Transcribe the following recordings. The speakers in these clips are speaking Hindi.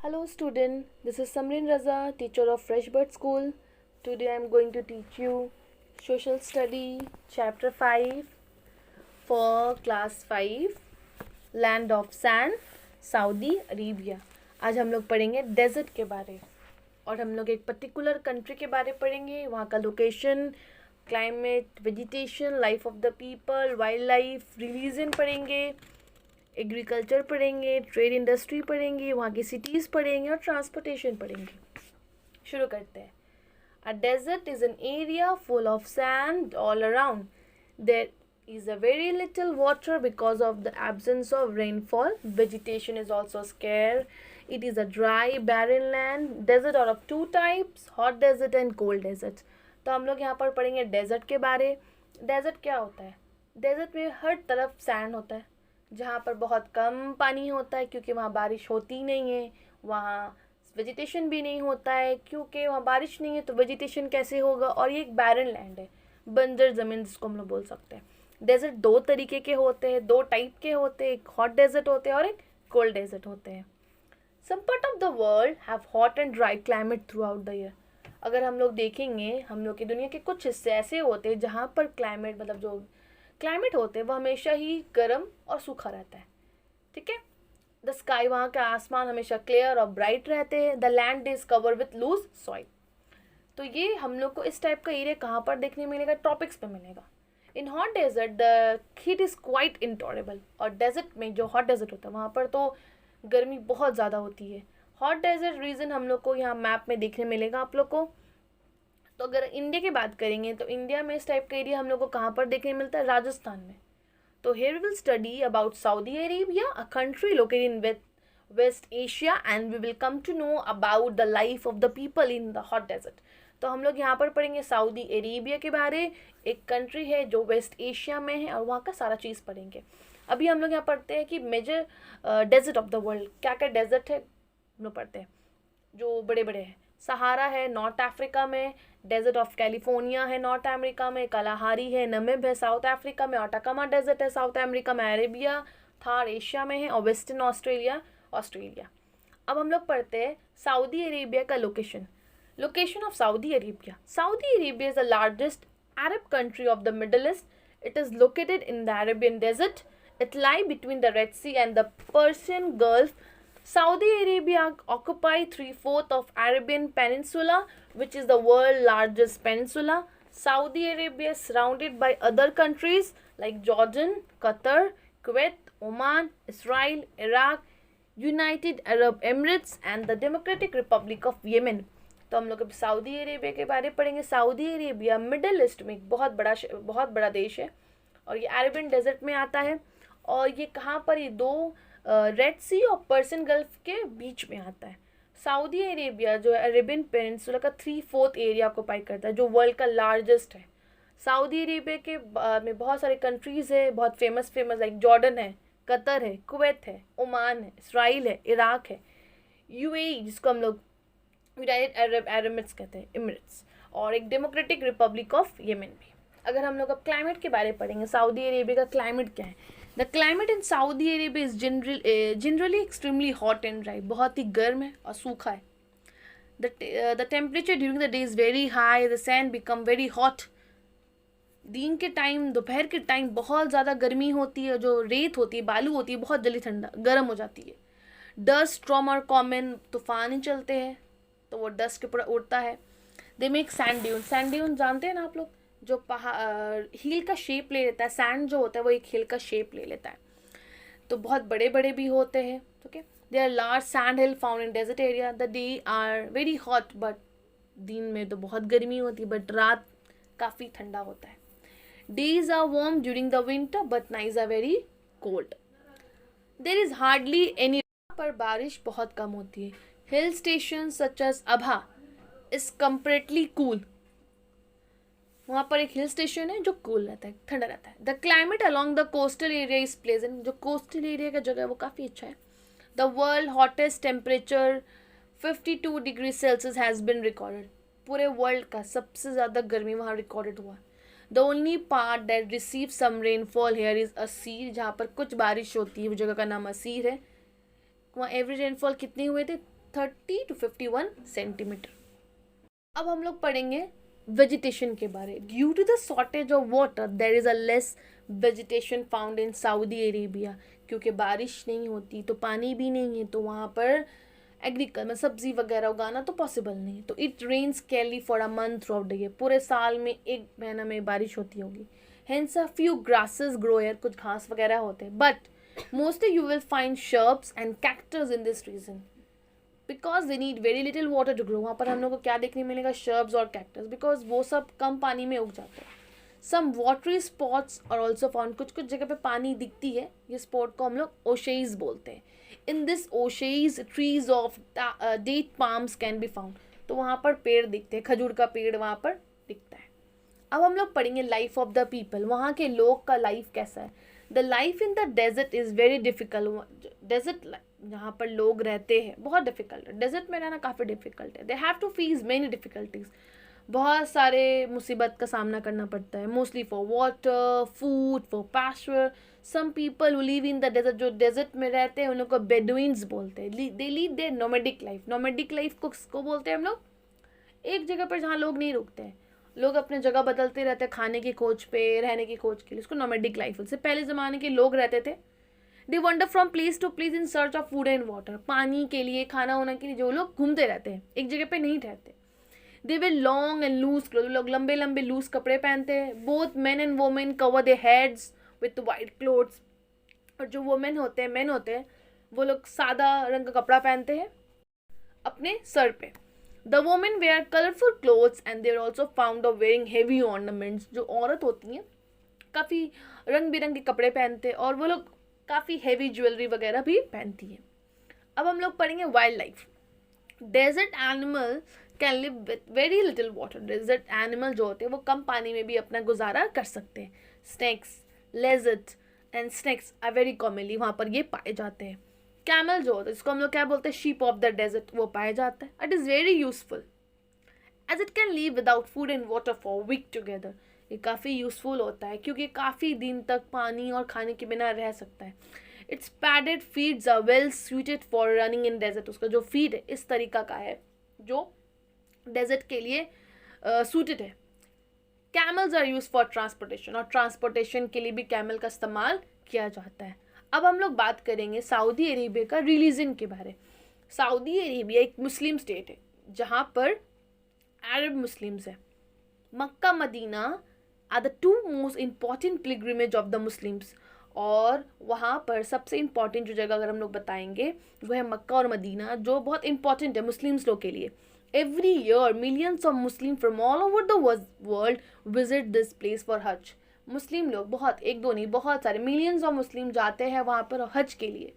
Hello student, this is Samrin Raza, teacher of Freshbird School. Today I am going to teach you Social Study Chapter 5 for Class 5 Land of Sand, Saudi Arabia. आज हम लोग पढ़ेंगे डेजर्ट के बारे और हम लोग एक पर्टिकुलर कंट्री के बारे पढ़ेंगे, वहाँ का location, climate, vegetation, life of the people, wild life, religion पढ़ेंगे, एग्रीकल्चर पढ़ेंगे, ट्रेड इंडस्ट्री पढ़ेंगे, वहाँ की सिटीज़ पढ़ेंगे और ट्रांसपोर्टेशन पढ़ेंगे। शुरू करते हैं। A desert is an area full of sand all around. There is a very little water because of the absence of rainfall. Vegetation is also scarce. It is a dry, barren land. Desert are of two types, hot desert and cold desert. तो हम लोग यहाँ पर पढ़ेंगे डेजर्ट के बारे. डेजर्ट क्या होता है? डेजर्ट में हर तरफ सैंड होता है, जहाँ पर बहुत कम पानी होता है क्योंकि वहाँ बारिश होती नहीं है. वहाँ वेजिटेशन भी नहीं होता है क्योंकि वहाँ बारिश नहीं है, तो वेजिटेशन कैसे होगा. और ये एक बैरन लैंड है, बंजर ज़मीन जिसको हम लोग बोल सकते हैं. डेजर्ट दो तरीके के होते हैं, दो टाइप के होते हैं. एक हॉट डेजर्ट होते हैं और एक कोल्ड डेजर्ट होते हैं. Some part of the world have hot and dry climate throughout the year. अगर हम लोग देखेंगे, हम लोग की दुनिया के कुछ हिस्से ऐसे होते हैं जहाँ पर क्लाइमेट, मतलब जो क्लाइमेट होते हैं वो हमेशा ही गर्म और सूखा रहता है. ठीक है. द स्काई, वहाँ का आसमान हमेशा क्लियर और ब्राइट रहते हैं. The land is cover with loose soil. तो ये हम लोग को इस टाइप का एरिया कहाँ पर देखने मिलेगा? ट्रॉपिक्स पे मिलेगा. In hot desert the heat is quite intolerable. और डेजर्ट में जो हॉट डेजर्ट होता है वहाँ पर तो गर्मी बहुत ज़्यादा होती है. हॉट डेजर्ट रीजन हम लोग को यहाँ मैप में देखने मिलेगा आप लोग को. तो अगर इंडिया की बात करेंगे तो इंडिया में इस टाइप का एरिया हम लोग को कहाँ पर देखने मिलता है? राजस्थान में. तो here we will study about Saudi Arabia, a country located in West Asia, and we will come to know about the life of the people in the hot desert. तो हम लोग यहाँ पर पढ़ेंगे सऊदी अरेबिया के बारे. एक कंट्री है जो वेस्ट एशिया में है और वहाँ का सारा चीज़ पढ़ेंगे. अभी हम लोग यहाँ पढ़ते हैं कि major desert of the world, क्या क्या डेजर्ट है हम लोग पढ़ते हैं जो बड़े बड़े हैं. सहारा है नॉर्थ अफ्रीका में, डेजर्ट ऑफ कैलिफोर्निया है नॉर्थ अमेरिका में, कलाहारी है, नमीब है साउथ अफ्रीका में, अटाकामा डेजर्ट है साउथ अमेरिका में, अरेबिया थार एशिया में है और वेस्टर्न ऑस्ट्रेलिया. अब हम लोग पढ़ते हैं सऊदी अरेबिया का location. Location of Saudi Arabia. Saudi Arabia is the largest Arab country of the Middle East. It is located in the Arabian desert. It lie between the Red Sea and the Persian Gulf. Saudi Arabia occupy 3/4 of Arabian Peninsula, which is the world's largest peninsula. Saudi Arabia is surrounded by other countries like Jordan, Qatar, Kuwait, Oman, Israel, Iraq, United Arab Emirates and the Democratic Republic of Yemen. तो हम लोग अब सऊदी अरेबिया के बारे में पढ़ेंगे. सऊदी अरेबिया मिडल ईस्ट में एक बहुत बड़ा देश है और ये अरेबियन डेजर्ट में आता है. और ये कहाँ पर? ये दो रेड सी और पर्शियन गल्फ के बीच में आता है. सऊदी अरेबिया जो है अरेबियन पेनिनसुला का 3/4 एरिया ऑक्यूपाई करता है, जो वर्ल्ड का लार्जेस्ट है. सऊदी अरेबिया के में बहुत सारे कंट्रीज़ है, बहुत फेमस लाइक जॉर्डन है, कतर है, कुवैत है, ओमान है, इसराइल है, इराक है, यूएई जिसको हम लोग यूनाइटेड अरब एमिरेट्स कहते हैं, इमिरेट्स, और एक डेमोक्रेटिक रिपब्लिक ऑफ येमेन भी. अगर हम लोग अब क्लाइमेट के बारे में पढ़ेंगे, सऊदी अरेबिया का क्लाइमेट क्या है. The climate in Saudi Arabia is generally extremely hot and dry. बहुत ही गर्म है और सूखा है. The temperature during the day is very high. The sand become very hot. दिन के टाइम, दोपहर के टाइम बहुत ज़्यादा गर्मी होती है. जो रेत होती है, बालू होती है, बहुत जल्दी गर्म हो जाती है. डस्ट स्टॉर्म और कॉमन, तूफान ही चलते हैं तो वो डस्ट के ऊपर उड़ता है. They make sand dune. Sand dune जानते हैं ना आप लोग, जो हील का शेप ले लेता है. सैंड जो होता है वो एक हील का शेप ले लेता है, तो बहुत बड़े बड़े भी होते हैं. Okay. They are large sand hill found in desert area. The day are very hot, but दिन में तो बहुत गर्मी होती है, बट रात काफ़ी ठंडा होता है. Days are warm during the winter but nights are very cold. There is hardly any. पर बारिश बहुत कम होती है. Hill station such as Abha is comparatively cool. वहाँ पर एक हिल स्टेशन है जो कूल रहता है, ठंडा रहता है. The climate along the coastal area is pleasant. जो कोस्टल एरिया का जगह है वो काफ़ी अच्छा है. The world hottest temperature 52 degree Celsius has been recorded. पूरे वर्ल्ड का सबसे ज़्यादा गर्मी वहाँ रिकॉर्डेड हुआ. The only part that receive some rainfall here is Asir. जहाँ पर कुछ बारिश होती है वो जगह का नाम असीर है. वहाँ एवरेज रेनफॉल कितनी हुए थे? 30 to 51 सेंटीमीटर। अब हम लोग पढ़ेंगे वेजिटेशन के बारे। Due to the shortage of water there is a less vegetation found in Saudi Arabia. क्योंकि बारिश नहीं होती तो पानी भी नहीं है, तो वहाँ पर में सब्जी वगैरह उगाना तो पॉसिबल नहीं है। तो इट रेन्स केली for a month throughout the year, पूरे साल में एक महीना में बारिश होती होगी। Hence a few grasses grow here, कुछ घास वगैरह होते हैं, but mostly you will find shrubs and cactus in this region because they need very little water to grow. वहाँ पर हम लोग को क्या देखने मिलेगा, शर्ब्स और कैक्टस, बिकॉज वो सब कम पानी में उग जाते हैं। सम वाटरी स्पॉट्स और ऑल्सो फाउंड, कुछ कुछ जगह पे पानी दिखती है, ये स्पॉट को हम लोग ओशेज बोलते हैं। In this oases trees of date palms can be found, तो वहाँ पर पेड़ दिखते हैं, खजूर का पेड़ वहाँ पर दिखता है। अब हम लोग पढ़ेंगे लाइफ ऑफ द पीपल, वहाँ के लोग का लाइफ कैसा है। The life in the desert is very difficult. Desert जहाँ पर लोग रहते हैं बहुत डिफिकल्ट है, डेजर्ट में रहना काफ़ी डिफिकल्ट है। They have to face many difficulties, बहुत सारे मुसीबत का सामना करना पड़ता है, mostly for water, food, for pasture. Some people who live in the desert, जो डेजर्ट में रहते हैं उन लोग को बेडुइन्स बोलते हैं। They lead their nomadic life. Nomadic life को बोलते हैं हम लोग एक जगह पर जहाँ लोग नहीं रुकते हैं, लोग अपने जगह बदलते रहते हैं खाने की खोज पे, रहने की खोज के लिए, उसको नोमैडिक लाइफ बोलते हैं। पहले ज़माने के लोग रहते थे, they wander from place to place in search of food and water, पानी के लिए, खाना वाना के लिए जो लोग घूमते रहते हैं, एक जगह पे नहीं रहते। They wear long and loose cloth, लोग लंबे लंबे लूज कपड़े पहनते हैं। Both men and women cover their heads with white clothes, और जो वोमेन होते हैं, मेन होते हैं, वो लोग सादा रंग का कपड़ा पहनते हैं अपने सर पे। The women wear colourful clothes and they're also found of wearing heavy ornaments, जो औरत होती हैं काफ़ी रंग बिरंगे कपड़े पहनते हैं और वो लोग काफ़ी हैवी ज्वेलरी वगैरह भी पहनती है। अब हम लोग पढ़ेंगे wild life. Desert animal can live with very little water. Desert animal जो होते हैं वो कम पानी में भी अपना गुजारा कर सकते हैं। Snakes, lizard and snakes are very commonly वहाँ पर ये पाए जाते हैं। कैमल जो होता है, इसको हम लोग क्या बोलते हैं, शीप ऑफ द डेजर्ट, वो पाया जाता है। It is very useful as it can live without food and water for week together. ये काफ़ी यूज़फुल होता है क्योंकि काफ़ी दिन तक पानी और खाने के बिना रह सकता है। Its padded feeds are well suited for running in desert. उसका जो फीड है इस तरीका का है जो डेजर्ट के लिए सूटेड है। Camels are use for transportation, और ट्रांसपोर्टेशन के लिए भी कैमल का इस्तेमाल किया जाता है। अब हम लोग बात करेंगे सऊदी अरेबिया का रिलीजन के बारे। सऊदी अरेबिया एक मुस्लिम स्टेट है जहाँ पर अरब मुस्लिम्स है। Mecca Medina are the two most important pilgrimage of the Muslims, और वहाँ पर सबसे इम्पॉर्टेंट जो जगह अगर हम लोग बताएंगे वो है मक्का और मदीना, जो बहुत इंपॉर्टेंट है मुस्लिम्स लोग के लिए। Every year millions of Muslim from all over the world visit this place for हज। मुस्लिम लोग बहुत, एक दो नहीं, बहुत सारे मिलियंस ऑफ मुस्लिम जाते हैं वहाँ पर हज के लिए।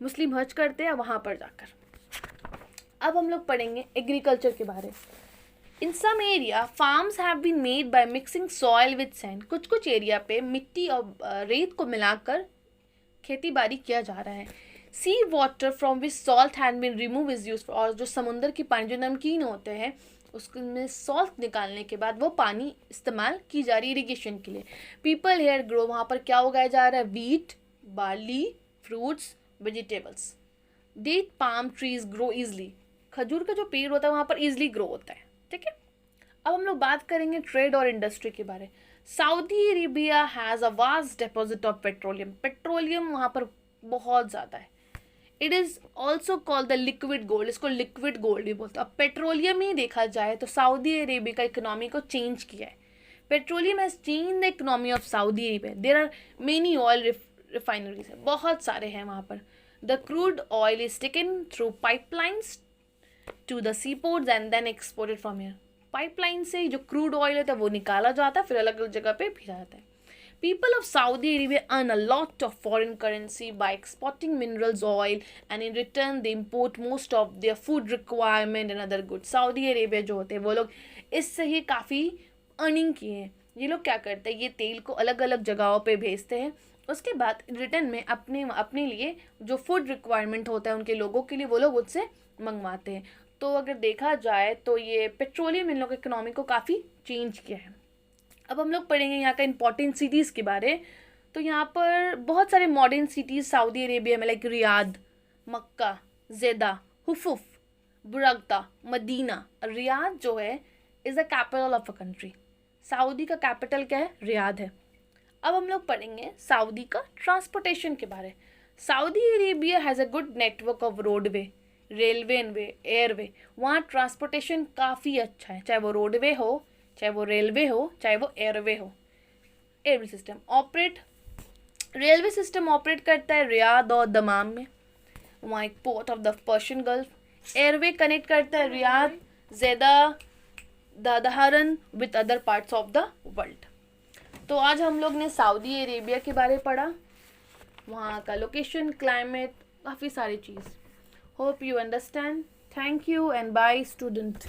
मुस्लिम हज करते हैं वहाँ पर जाकर। अब हम लोग पढ़ेंगे एग्रीकल्चर के बारे। In some area farms have been made by mixing soil with sand. कुछ कुछ एरिया पे मिट्टी और रेत को मिलाकर खेती बाड़ी किया जा रहा है। Sea water from which salt had been remove is use, और जो समुंदर की पानी जो नमकीन होते हैं उसमें सॉल्ट निकालने के बाद वो पानी इस्तेमाल की जा रही है इरीगेशन के लिए। पीपल हेयर ग्रो, वहाँ पर क्या उगाया जा रहा है, wheat, barley, fruits, vegetables. Date palm trees grow easily, खजूर का जो पेड़ होता है वहाँ पर ईजिली ग्रो होता है। ठीक है, अब हम लोग बात करेंगे ट्रेड और इंडस्ट्री के बारे। Saudi Arabia has a vast deposit of petroleum. Petroleum वहाँ पर बहुत ज़्यादा है। It is also called the liquid gold, इसको लिक्विड गोल्ड भी बोलते हैं। अब पेट्रोलियम ही देखा जाए तो सऊदी अरेबिया का इकोनॉमी को चेंज किया है। Petroleum has change the economy of Saudi Arabia. There are many oil refineries है, बहुत सारे हैं वहाँ पर। The crude oil is taken through pipelines to the sea ports and then exported from here. Pipeline से जो क्रूड ऑयल होता है वो निकाला जाता है, फिर अलग अलग जगह पे भेजा जाता है। People of Saudi Arabia earn a lot of foreign currency by exporting minerals oil, and in return they import most of their food requirement and other goods. Saudi Arabia जो होते हैं वो लोग इससे ही काफ़ी अर्निंग किए हैं। ये लोग क्या करते हैं, ये तेल को अलग अलग जगहों पे भेजते हैं, उसके बाद रिटर्न में अपने लिए जो फूड रिक्वायरमेंट होता है उनके लोगों के लिए वो लोग उससे मंगवाते हैं। तो अगर देखा जाए तो ये पेट्रोलियम इन लोग की इकोनॉमी को काफ़ी चेंज किया है। अब हम लोग पढ़ेंगे यहाँ का इम्पॉर्टेंट सिटीज़ के बारे। तो यहाँ पर बहुत सारे मॉडर्न सिटीज़ सऊदी अरेबिया में, लाइक रियाद, मक्का, जेदा, हुफुफ, बुरकता, मदीना, रियाद जो है is the capital of a country. Saudi का कैपिटल क्या है? रियाद है। अब हम लोग पढ़ेंगे सऊदी का ट्रांसपोर्टेशन के बारे। Saudi Arabia has a good network of roadway, railway airway. वहाँ ट्रांसपोर्टेशन काफ़ी अच्छा है, चाहे वो रोडवे हो, चाहे वो रेलवे हो, चाहे वो एयरवे हो। Airway system operate, railway system operate करता है रियाद और दमाम में, वहाँ एक port of the Persian Gulf. Airway connect करता है Riyadh, Jeddah, Dhahran with other parts of the world. तो आज हम लोग ने सऊदी अरेबिया के बारे में पढ़ा, वहाँ का लोकेशन, क्लाइमेट, काफ़ी सारी चीज़। Hope you understand. Thank you and bye student.